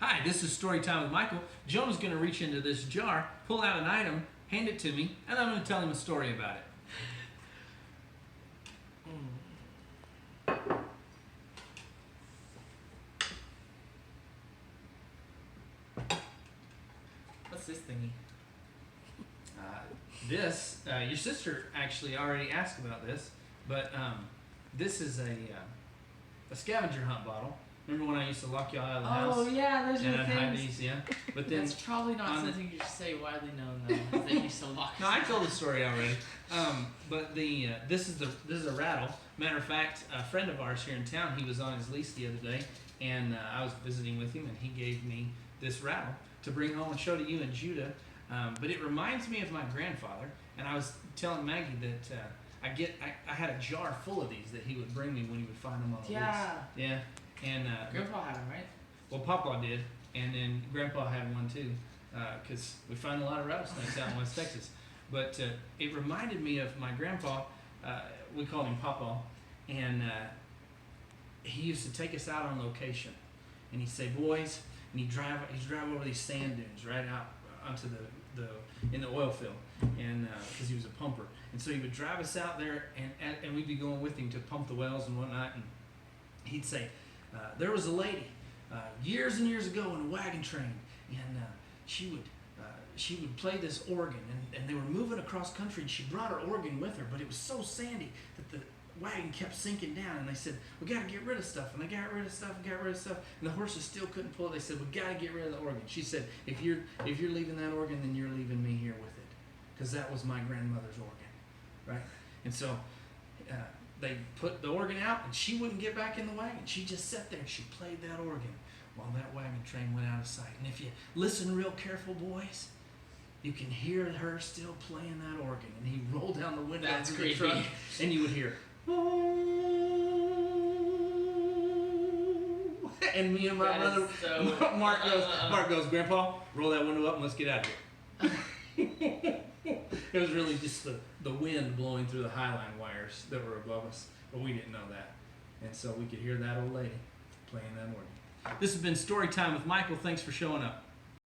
Hi, this is Story Time with Michael. Jonah's going to reach into this jar, pull out an item, hand it to me, and I'm going to tell him a story about it. What's this thingy? Your sister actually already asked about this, but this is a scavenger hunt bottle. Remember when I used to lock y'all out of the house? Oh yeah, those And are I'd the hide things. these, yeah. But then, That's probably not something you should say widely known though. That you still lock. no, I told the story already. But this is a rattle. Matter of fact, a friend of ours here in town, he was on his lease the other day, and I was visiting with him, and he gave me this rattle to bring home and show to you and Judah. But it reminds me of my grandfather, and I was telling Maggie that I had a jar full of these that he would bring me when he would find them on the lease. Yeah. And Grandpa had them, right? well, Papa did, and then Grandpa had one too, because we find a lot of rattlesnakes out in West Texas. But it reminded me of my grandpa. We called him Papa, and he used to take us out on location, and he'd say, "Boys," and he'd drive over these sand dunes right out onto in the oil field, and because he was a pumper, and so he would drive us out there, and we'd be going with him to pump the wells and whatnot, and he'd say, there was a lady years and years ago in a wagon train, and she would play this organ, and they were moving across country, and she brought her organ with her, but it was so sandy that the wagon kept sinking down, and they said, "We got to get rid of stuff," and they got rid of stuff, and the horses still couldn't pull it. They said, "We got to get rid of the organ." She said, if you're leaving that organ, then you're leaving me here with it, because that was my grandmother's organ, right? And so they put the organ out, and she wouldn't get back in the wagon. She just sat there and she played that organ while that wagon train went out of sight. And if you listen real careful, boys, you can hear her still playing that organ. And he rolled down the window of the truck, and you would hear, and me and my brother, Mark goes, "Grandpa, roll that window up and let's get out of here." It was really just the wind blowing through the highline wires that were above us, but we didn't know that. And so we could hear that old lady playing that organ. This has been Story Time with Michael. Thanks for showing up.